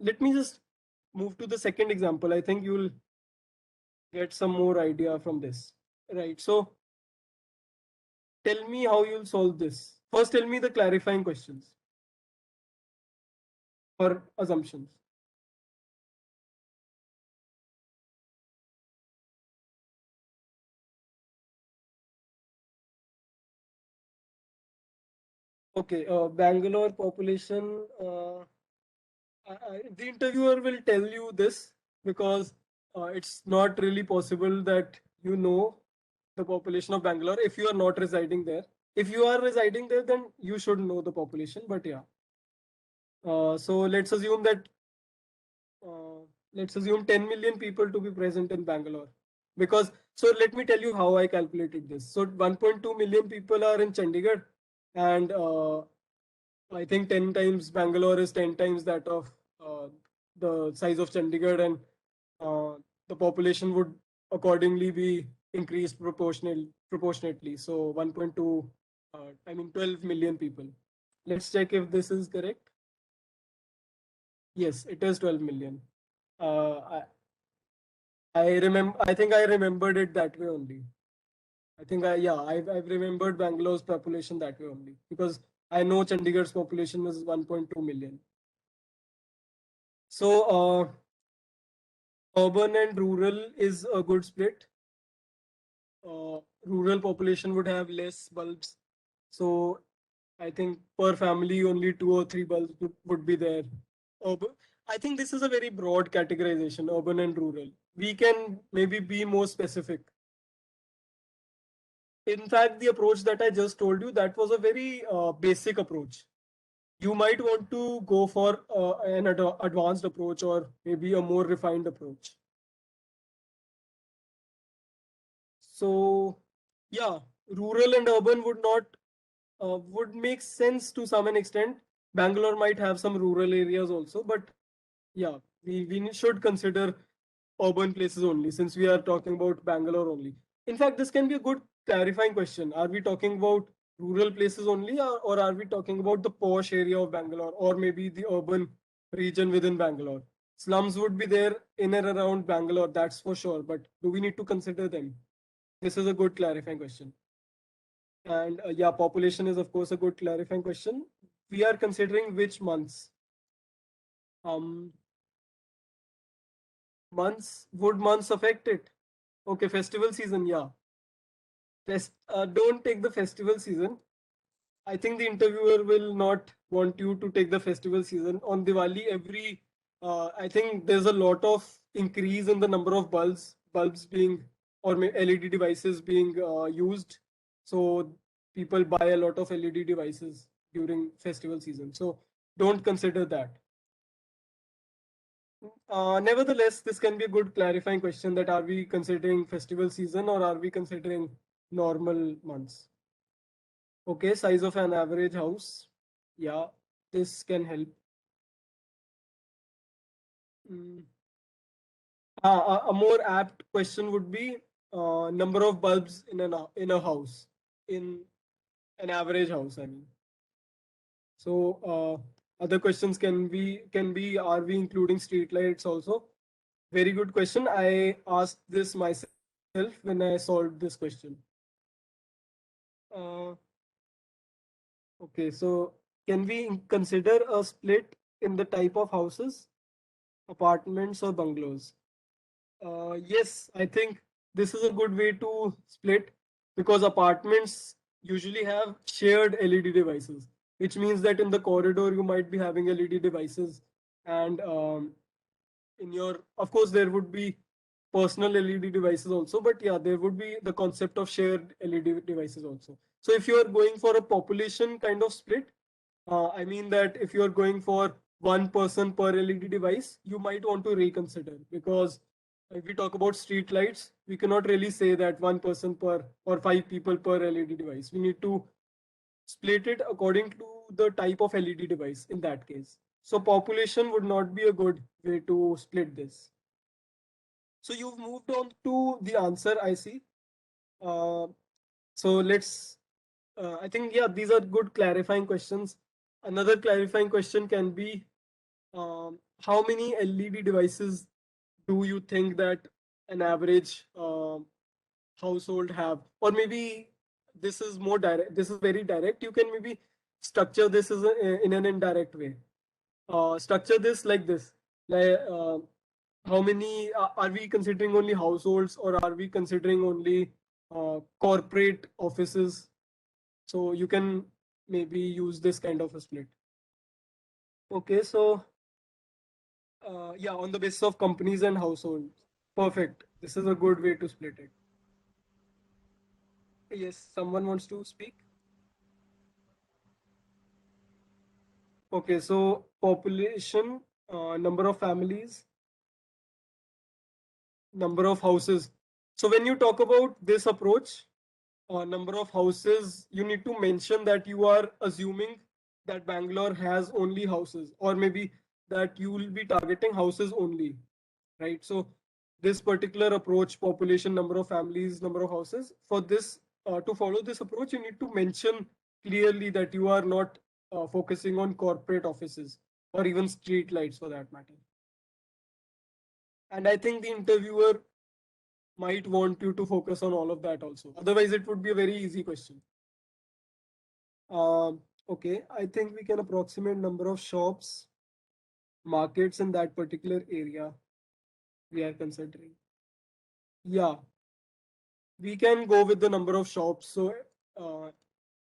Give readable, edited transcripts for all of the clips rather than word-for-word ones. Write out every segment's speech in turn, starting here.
let me just move to the second example. I think you'll get some more idea from this. Right. So tell me how you'll solve this. First, tell me the clarifying questions or assumptions. Okay, Bangalore population. The interviewer will tell you this because it's not really possible that you know the population of Bangalore if you are not residing there. If you are residing there, then you should know the population. But yeah, so uh, let's assume 10 million people to be present in Bangalore. Because so let me tell you how I calculated this. So 1.2 million people are in Chandigarh, and I think 10 times Bangalore is 10 times that of uh, the size of Chandigarh, and uh, the population would accordingly be increased proportionately. So 1.2, I mean 12 million people. Let's check if this is correct. Yes, it is 12 million. I remember. I think I remembered it that way only. I think I've remembered Bangalore's population that way only because I know Chandigarh's population was 1.2 million. So urban and rural is a good split. Rural population would have less bulbs, so I think per family only 2 or 3 bulbs would be there. Urban, I think this is a very broad categorization, urban and rural. We can maybe be more specific. In fact, the approach that I just told you, that was a very basic approach. You might want to go for an advanced approach or maybe a more refined approach. So, yeah, rural and urban would make sense to some an extent. Bangalore might have some rural areas also, but yeah, we should consider urban places only since we are talking about Bangalore only. In fact, this can be a good clarifying question. Are we talking about rural places only, or are we talking about the posh area of Bangalore, or maybe the urban region within Bangalore? Slums would be there in and around Bangalore, that's for sure, but do we need to consider them? This is a good clarifying question. And yeah, population is of course a good clarifying question. We are considering which months. Um, would months affect it? Okay, festival season, yeah. Don't take the festival season. I think the interviewer will not want you to take the festival season. On Diwali, I think there's a lot of increase in the number of bulbs being, or LED devices being used. So people buy a lot of LED devices during festival season. So don't consider that. Nevertheless, this can be a good clarifying question that are we considering festival season or are we considering normal months? Okay, size of an average house. Yeah, this can help. Mm. A more apt question would be number of bulbs in a house, in an average house. I mean, so other questions can be are we including street lights also? Very good question. I asked this myself when I solved this question. Uh, okay, so can we consider a split in the type of houses, apartments or bungalows? Yes, I think this is a good way to split because apartments usually have shared LED devices, which means that in the corridor you might be having LED devices, and in your, of course, there would be personal LED devices also, but yeah, there would be the concept of shared LED devices also. So if you are going for a population kind of split, I mean that if you are going for one person per LED device, you might want to reconsider because if we talk about street lights, we cannot really say that one person per or 5 people per LED device. We need to split it according to the type of LED device in that case. So population would not be a good way to split this. So you've moved on to the answer, I see. Uh, so I think, yeah, these are good clarifying questions. Another clarifying question can be how many LED devices do you think that an average household have? Or maybe this is more direct. This is very direct. You can maybe structure this as in an indirect way. Structure this like this. Like, how many are we considering only households, or are we considering only corporate offices? So you can maybe use this kind of a split. Okay, so yeah, on the basis of companies and households. Perfect. This is a good way to split it. Yes, someone wants to speak? Okay, so population, number of families, number of houses. So when you talk about this approach, number of houses, you need to mention that you are assuming that Bangalore has only houses, or maybe that you will be targeting houses only, right? So this particular approach, population, number of families, number of houses, for this, to follow this approach, you need to mention clearly that you are not focusing on corporate offices or even street lights for that matter. And I think the interviewer might want you to focus on all of that also. Otherwise, it would be a very easy question. Okay, I think we can approximate number of shops, markets in that particular area we are considering. Yeah, we can go with the number of shops. So uh,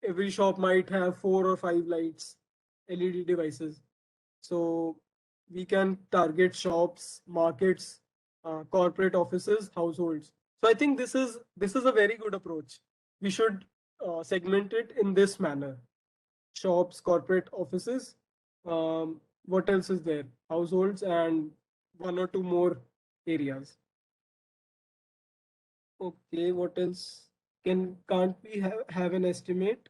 every shop might have 4 or 5 lights, LED devices. So we can target shops, markets, corporate offices, households. So I think this is a very good approach. We should segment it in this manner: shops, corporate offices. What else is there? Households and one or two more areas. Okay, what else? Can't we have an estimate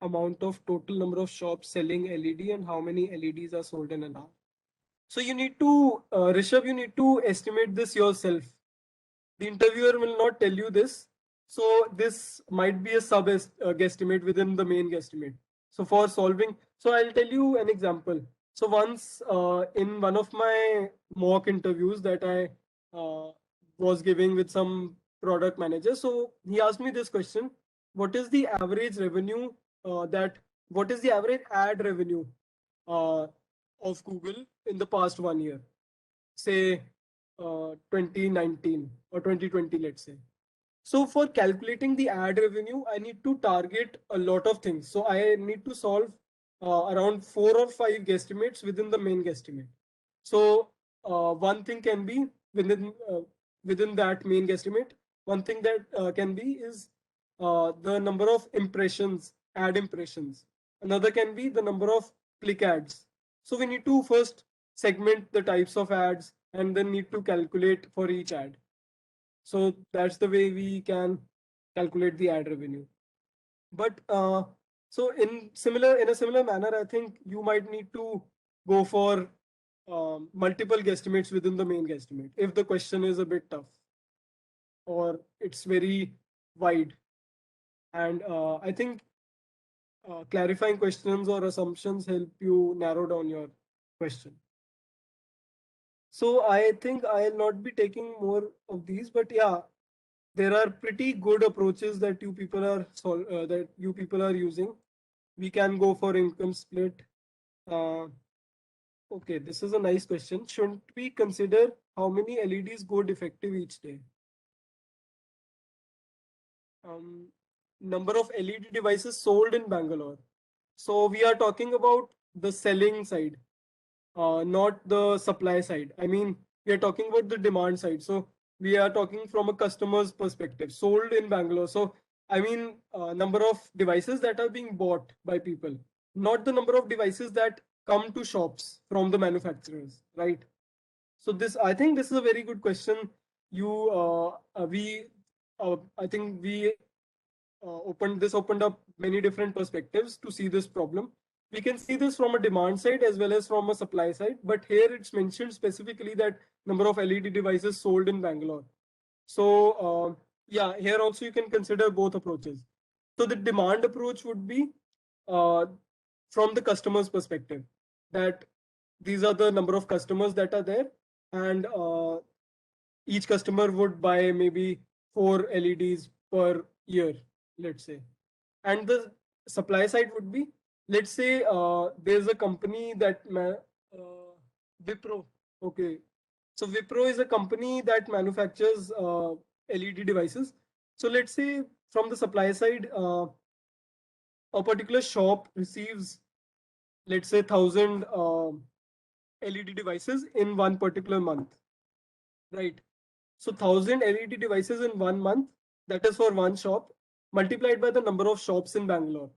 amount of total number of shops selling LED and how many LEDs are sold in an hour? So you need to, Rishabh, you need to estimate this yourself. The interviewer will not tell you this. So this might be a guesstimate within the main guesstimate. So for solving, so I'll tell you an example. So once in one of my mock interviews that I was giving with some product manager, so he asked me this question: what is the average revenue that what is the average ad revenue uh, of Google in the past 1 year? Say 2019 or 2020, let's say. So for calculating the ad revenue, I need to target a lot of things. So I need to solve around 4 or 5 guesstimates within the main guesstimate. So one thing can be within that main guesstimate. One thing that can be is the number of impressions, ad impressions. Another can be the number of click ads. So we need to first segment the types of ads and then need to calculate for each ad. So that's the way we can calculate the ad revenue. But so in a similar manner, I think you might need to go for multiple guesstimates within the main guesstimate if the question is a bit tough or it's very wide. And I think clarifying questions or assumptions help you narrow down your question. So I think I'll not be taking more of these, but yeah, there are pretty good approaches that you people are using. We can go for income split. Uh, okay, this is a nice question. Shouldn't we consider how many LEDs go defective each day? Um, Number of LED devices sold in Bangalore. So we are talking about the selling side, not the supply side. I mean, we are talking about the demand side. So we are talking from a customer's perspective, sold in Bangalore. So I mean, number of devices that are being bought by people, not the number of devices that come to shops from the manufacturers, right? So this, I think, this is a very good question. I think we opened up many different perspectives to see this problem. We can see this from a demand side as well as from a supply side, but here it's mentioned specifically that number of LED devices sold in Bangalore. So yeah, here also you can consider both approaches. So the demand approach would be uh, from the customer's perspective, that these are the number of customers that are there, and each customer would buy maybe 4 LEDs per year, let's say. And the supply side would be, let's say there's a company that Wipro. Okay, so Wipro is a company that manufactures LED devices. So let's say from the supply side, a particular shop receives, let's say, 1,000 LED devices in one particular month, right? So 1,000 LED devices in 1 month, that is for one shop, multiplied by the number of shops in Bangalore.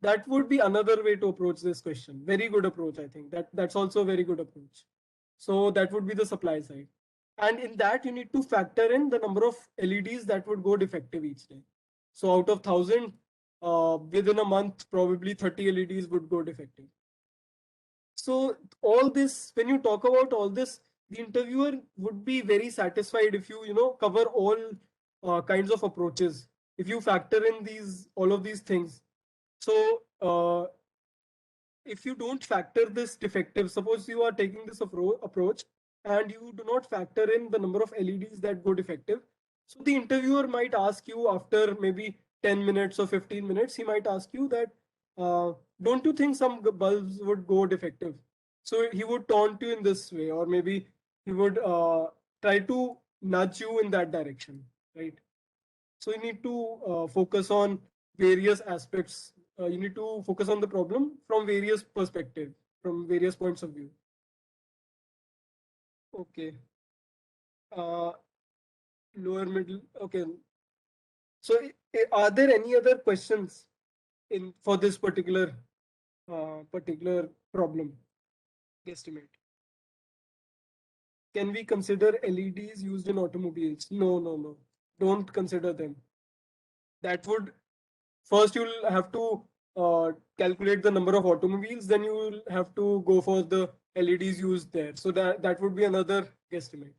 That would be another way to approach this question. Very good approach, I think. That's also a very good approach. So that would be the supply side. And in that, you need to factor in the number of LEDs that would go defective each day. So out of 1,000, within a month, probably 30 LEDs would go defective. So all this, when you talk about all this, the interviewer would be very satisfied if you cover all kinds of approaches. If you factor in these all of these things. So if you don't factor this defective, suppose you are taking this approach and you do not factor in the number of LEDs that go defective. So the interviewer might ask you after maybe 10 minutes or 15 minutes, he might ask you that, don't you think some bulbs would go defective? So he would taunt you in this way, or maybe he would try to nudge you in that direction, right? So you need to focus on various aspects. You need to focus on the problem from various perspectives, from various points of view. Okay. Uh, Lower middle. Okay. So are there any other questions in for this particular problem? Guesstimate. Can we consider LEDs used in automobiles? No, no, no. Don't consider them. That would first you'll have to calculate the number of automobiles, then you will have to go for the LEDs used there. So that would be another guesstimate.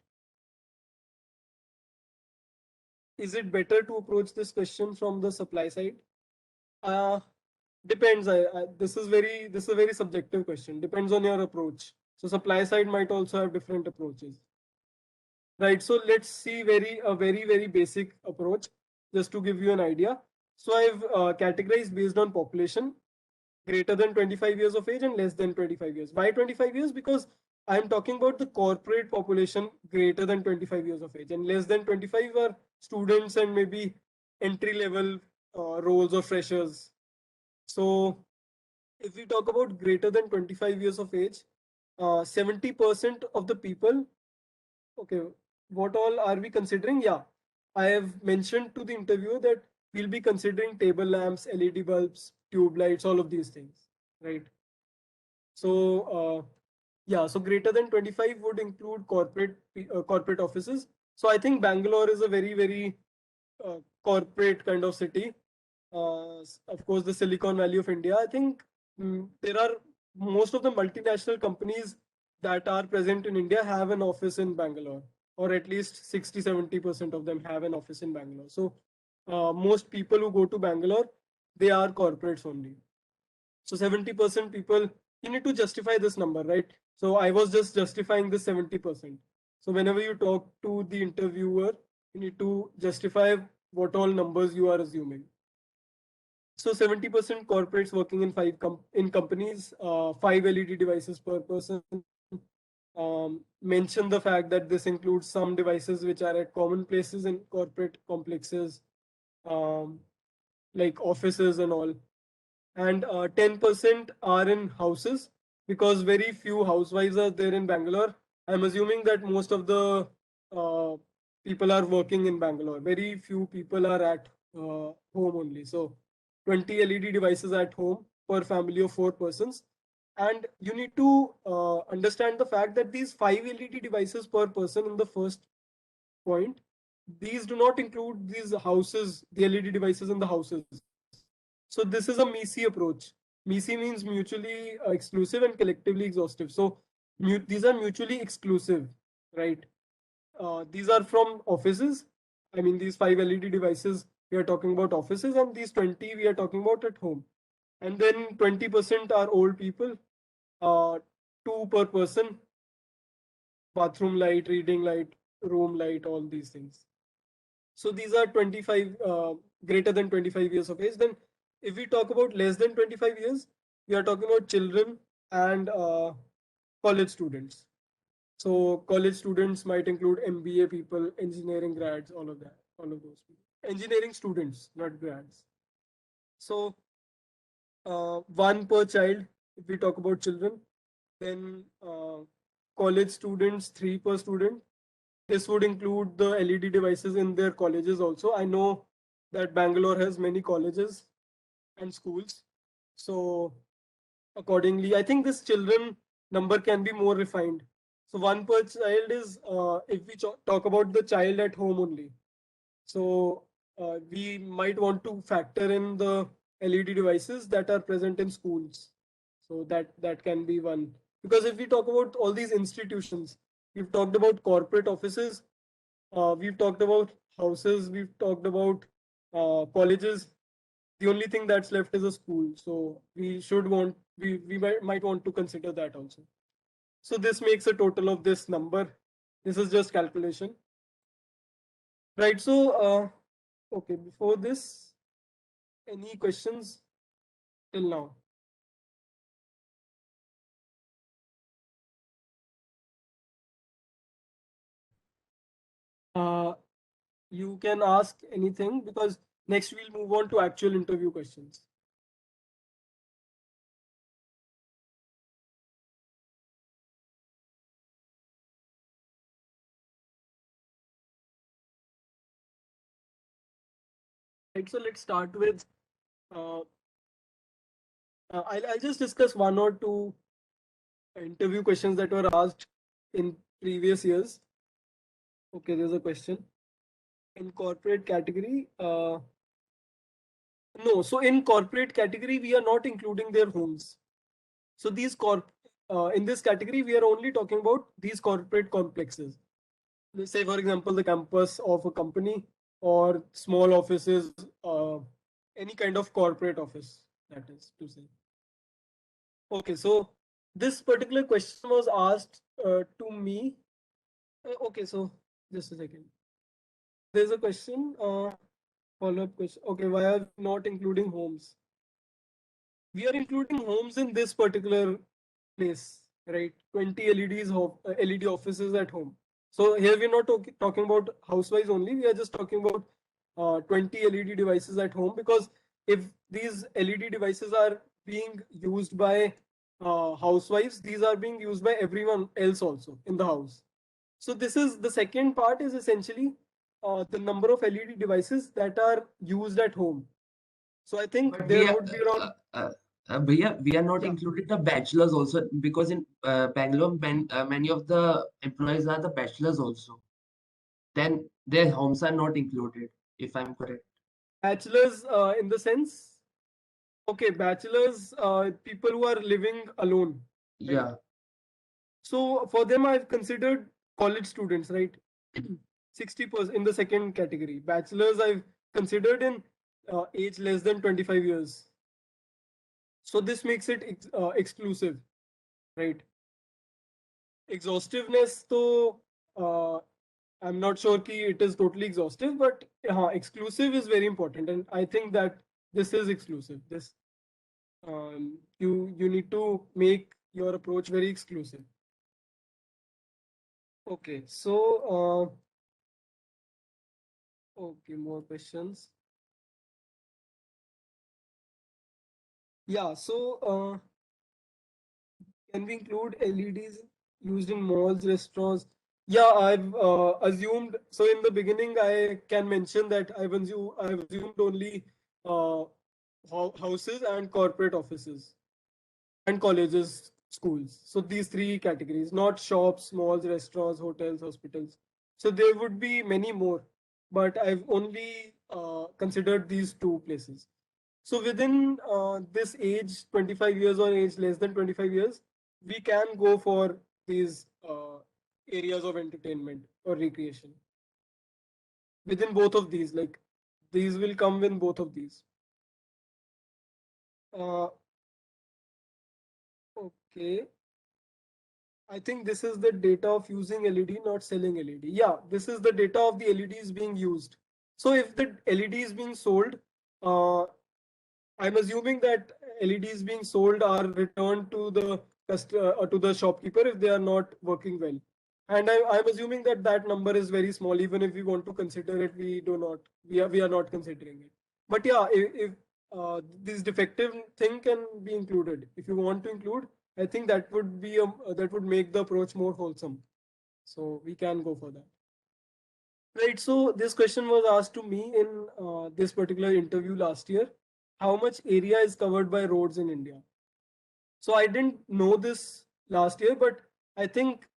Is it better to approach this question from the supply side? Uh, Depends. This is a very subjective question. Depends on your approach. So supply side might also have different approaches. Right. So let's see very basic approach just to give you an idea. So I've categorized based on population, greater than 25 years of age and less than 25 years. Why 25 years? Because I'm talking about the corporate population greater than 25 years of age, and less than 25 are students and maybe entry level roles or freshers. So if we talk about greater than 25 years of age, 70% of the people, okay, what all are we considering? Yeah, I have mentioned to the interviewer that we'll be considering table lamps, LED bulbs, tube lights, all of these things, right? So, yeah, so greater than 25 would include corporate offices. So I think Bangalore is a very corporate kind of city. Of course, the Silicon Valley of India. I think there are most of the multinational companies that are present in India have an office in Bangalore, or at least 60-70% of them have an office in Bangalore. So most people who go to Bangalore, they are corporates only. So 70% people, you need to justify this number, right? So I was just justifying this 70%. So whenever you talk to the interviewer, you need to justify what all numbers you are assuming. So 70% corporates working in in companies, 5 LED devices per person. Mention the fact that this includes some devices which are at common places in corporate complexes, um, like offices and all. And 10% are in houses, because very few housewives are there in Bangalore. I'm assuming that most of the uh, people are working in Bangalore. Very few people are at home only. So 20 LED devices at home per family of 4 persons. And you need to understand the fact that these 5 LED devices per person in the first point, these do not include these houses, the LED devices in the houses. So this is a MESI approach. MESI means mutually exclusive and collectively exhaustive. So these are mutually exclusive, right? These are from offices. I mean, these 5 LED devices, we are talking about offices, and these 20 we are talking about at home. And then 20% are old people. two per person, bathroom light, reading light, room light, all these things. So these are 25, greater than 25 years of age. Then if we talk about less than 25 years, we are talking about children and college students. So college students might include MBA people, engineering grads, all of that, all of those people. Engineering students, not grads. So one per child if we talk about children. Then college students, three per student. This would include the LED devices in their colleges also. I know that Bangalore has many colleges and schools. So accordingly, I think this children number can be more refined. So one per child is if we talk about the child at home only. So we might want to factor in the LED devices that are present in schools. So that can be one. Because if we talk about all these institutions, we've talked about corporate offices, we've talked about houses, we've talked about colleges. The only thing that's left is a school. So we might want to consider that also. So this makes a total of this number. This is just calculation. Right. So okay, before this, any questions till now? Uh, you can ask anything because next we'll move on to actual interview questions. Right. So let's start with. Uh, I'll just discuss one or two interview questions that were asked in previous years. Okay, there's a question in corporate category. No, so in corporate category, we are not including their homes. So these in this category, we are only talking about these corporate complexes. Let's say, for example, the campus of a company or small offices, any kind of corporate office, that is to say. Okay, so this particular question was asked to me. Okay, so just a second. There's a question, follow-up question. Okay, why are we not including homes? We are including homes in this particular place, right? 20 LED offices at home. So here we're not talking about housewives only. We are just talking about 20 LED devices at home because if these LED devices are being used by housewives, these are being used by everyone else also in the house. So this is the second part is essentially the number of LED devices that are used at home. So I think But there would be around we are not yeah. included the bachelors also because in Bangalore, many of the employees are the bachelors also. Then their homes are not included, if I'm correct. Bachelors in the sense, okay, bachelors, people who are living alone, right? Yeah, So for them, I've considered college students, right? 60% in the second category. Bachelors, I've considered in age less than 25 years. So this makes it exclusive, right? Exhaustiveness, so I'm not sure ki it is totally exhaustive, but exclusive is very important, and I think that this is exclusive. This you need to make your approach very exclusive. Okay, so okay, more questions. Yeah, so can we include LEDs used in malls, restaurants? Yeah, I've assumed. So in the beginning, I can mention that I've assumed only uh, houses and corporate offices and colleges, schools. So these three categories, not shops, malls, restaurants, hotels, hospitals. So there would be many more, but I've only considered these two places. So within this age, 25 years or age less than 25 years, we can go for these areas of entertainment or recreation within both of these. Like these will come in both of these. Uh, okay. I think this is the data of using LED, not selling LED. Yeah, this is the data of the LEDs being used. So if the LED is being sold, uh, I'm assuming that LEDs being sold are returned to the to the shopkeeper if they are not working well. And I'm assuming that that number is very small. Even if we want to consider it, we do not. We are not considering it. But yeah, if this defective thing can be included, if you want to include, I think that would be that would make the approach more wholesome. So we can go for that. Right. So this question was asked to me in this particular interview last year. How much area is covered by roads in India? So I didn't know this last year, but I think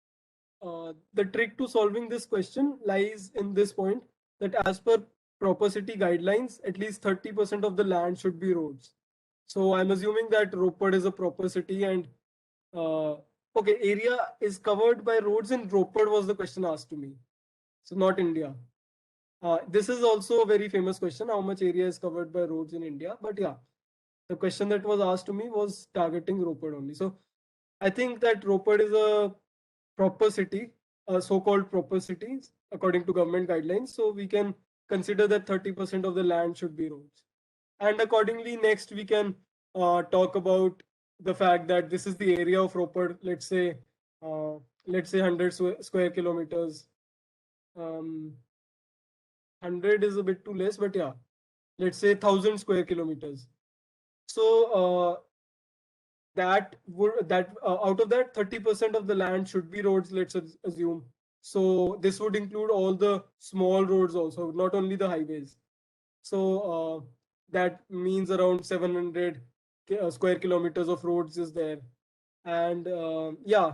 the trick to solving this question lies in this point that as per proper city guidelines, at least 30% of the land should be roads. So I'm assuming that Ropar is a proper city and uh, okay, area is covered by roads in Ropar was the question asked to me. So not India. This is also a very famous question, how much area is covered by roads in India? But yeah, the question that was asked to me was targeting Ropar only. So I think that Ropar is a proper city, a so-called proper city, according to government guidelines. So we can consider that 30% of the land should be roads. And accordingly, next we can talk about the fact that this is the area of Ropar, uh, let's say 100 square kilometers. 100 is a bit too less, but yeah, let's say 1,000 square kilometers. So out of that 30% of the land should be roads, let's assume. So this would include all the small roads also, not only the highways. So that means around 700 square kilometers of roads is there. And yeah,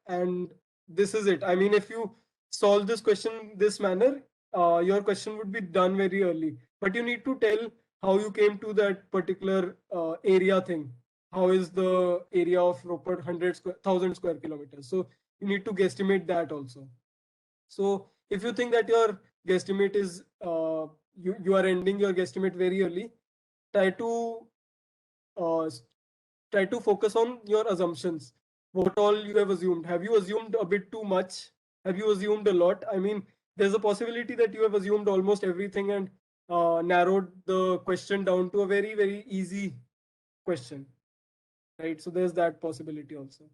and this is it. I mean, if you solve this question this manner, your question would be done very early. But you need to tell how you came to that particular area thing. How is the area of Ropar 1,000 square kilometers? So you need to guesstimate that also. So if you think that your guesstimate is you are ending your guesstimate very early, try to uh, try to focus on your assumptions. What all you have assumed. Have you assumed a bit too much? Have you assumed a lot? I mean, there's a possibility that you have assumed almost everything and narrowed the question down to a very, very easy question, right? So there's that possibility also.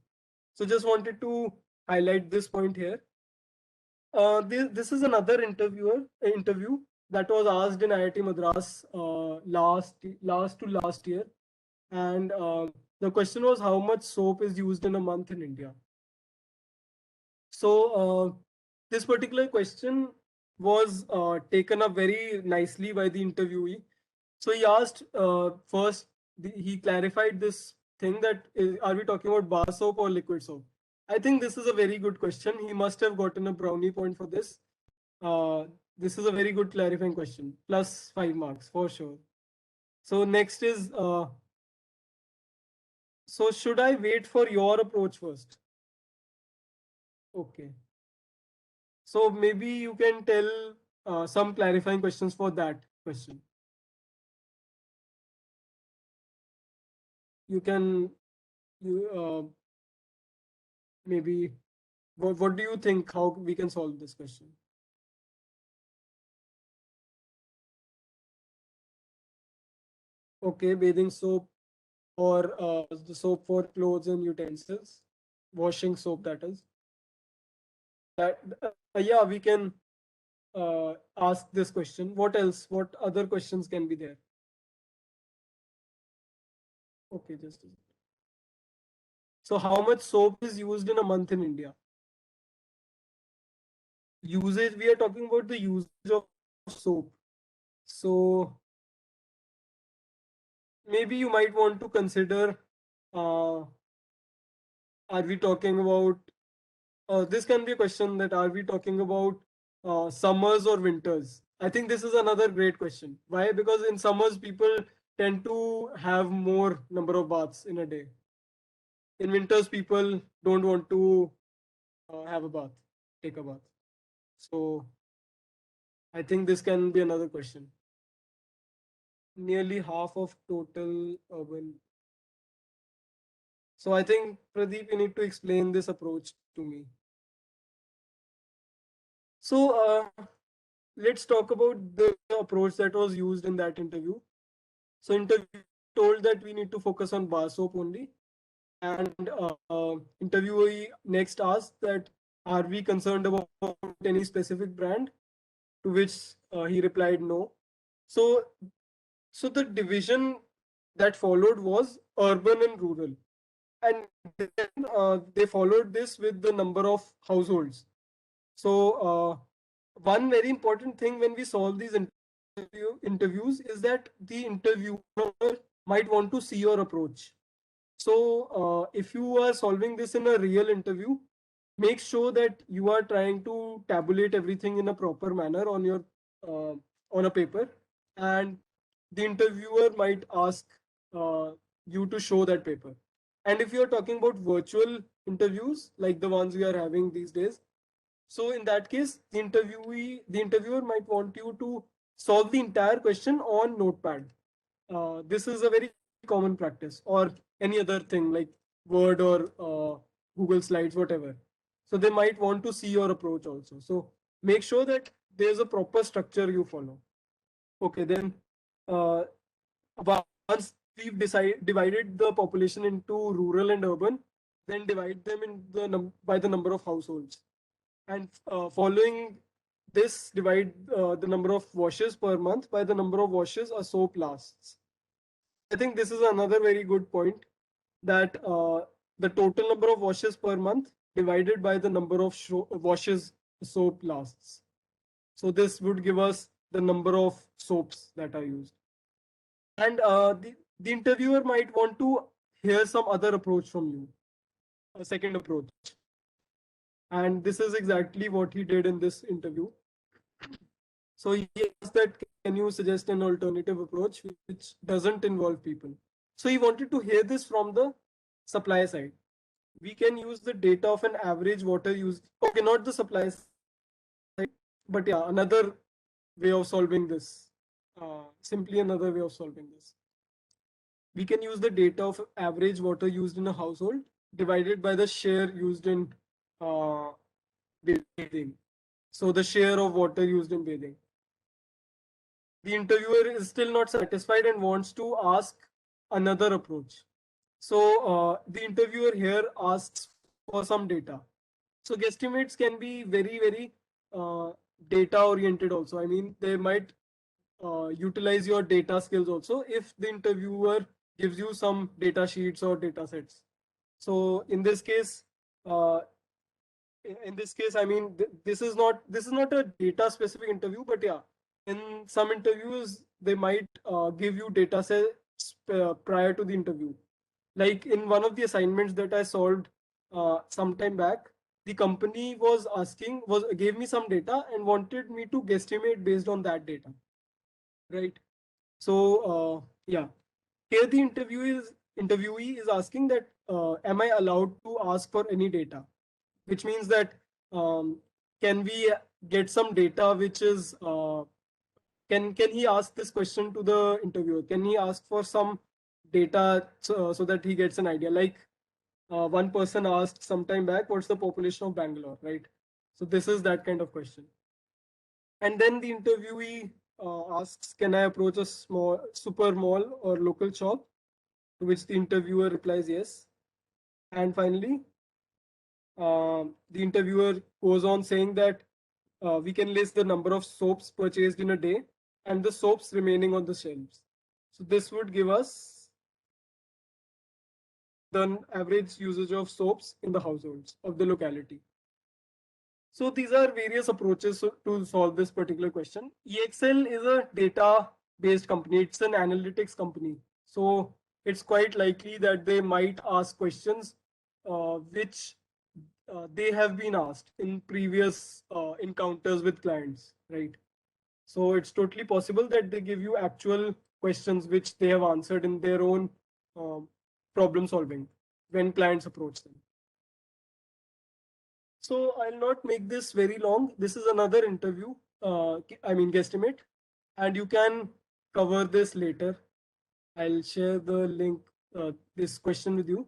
So just wanted to highlight this point here. This is another interview that was asked in IIT Madras last to last year, and the question was how much soap is used in a month in India. So this particular question was taken up very nicely by the interviewee. So he asked first, he clarified this thing that are we talking about bar soap or liquid soap? I think this is a very good question. He must have gotten a brownie point for this. Uh, this is a very good clarifying question. Plus 5 marks for sure. So next is so should I wait for your approach first? Okay. So maybe you can tell some clarifying questions for that question. You can you maybe what do you think how we can solve this question? Okay, bathing soap or the soap for clothes and utensils, washing soap that is. That yeah, we can ask this question. What else? What other questions can be there? Okay, just a second. So how much soap is used in a month in India? Usage, we are talking about the usage of soap. So maybe you might want to consider are we talking about this can be a question that are we talking about summers or winters? I think this is another great question. Why? Because in summers people tend to have more number of baths in a day. In winters people don't want to have a bath, take a bath. So I think this can be another question. Nearly half of total urban. So I think Pradeep, you need to explain this approach to me. So let's talk about the approach that was used in that interview. So interviewer told that we need to focus on bar soap only, and interviewee next asked that are we concerned about any specific brand? To which he replied no. So so the division that followed was urban and rural, and then they followed this with the number of households. So one very important thing when we solve these interviews is that the interviewer might want to see your approach. So if you are solving this in a real interview, make sure that you are trying to tabulate everything in a proper manner uh, on a paper, and the interviewer might ask uh, you to show that paper. And if you are talking about virtual interviews like the ones we are having these days, so in that case, the interviewer might want you to solve the entire question on Notepad. This is a very common practice, or any other thing like Word or Google Slides, whatever. So they might want to see your approach also. So make sure that there's a proper structure you follow. Okay, then uh, once we've divided the population into rural and urban, then divide them in by the number of households. And following this, divide the number of washes per month by the number of washes a soap lasts. So I think this is another very good point, that the total number of washes per month divided by the number of washes soap lasts. So this would give us the number of soaps that are used. And the interviewer might want to hear some other approach from you, a second approach. And this is exactly what he did in this interview. So he asked that, can you suggest an alternative approach which doesn't involve people? So he wanted to hear this from the supply side. We can use the data of an average water use. Okay, not the supply side, but yeah, another way of solving this. Simply another way of solving this. We can use the data of average water used in a household divided by the share used in uh, bathing. So the share of water used in bathing. The interviewer is still not satisfied and wants to ask another approach. So the interviewer here asks for some data. So guesstimates can be very uh, data oriented also. I mean, they might utilize your data skills also if the interviewer gives you some data sheets or data sets. So uh, in this case, I mean, this is not a data specific interview, but yeah, in some interviews they might give you data sets prior to the interview. Like in one of the assignments that I solved some time back, the company was gave me some data and wanted me to guesstimate based on that data, right? So yeah, here the interviewee is asking that am I allowed to ask for any data, which means that um, can we get some data which is can he ask this question to the interviewer? Can he ask for some data so that he gets an idea? Like one person asked some time back, what's the population of Bangalore, right? So this is that kind of question. And then the interviewee asks, can I approach a small super mall or local shop? To which the interviewer replies yes. And finally, the interviewer goes on saying that we can list the number of soaps purchased in a day and the soaps remaining on the shelves. So this would give us the average usage of soaps in the households of the locality. So these are various approaches to solve this particular question. EXL is a data-based company. It's an analytics company. So it's quite likely that they might ask questions which they have been asked in previous encounters with clients, right? So it's totally possible that they give you actual questions which they have answered in their own um, problem solving when clients approach them. So I'll not make this very long. This is another interview, I mean guesstimate, and you can cover this later. I'll share the link, this question with you.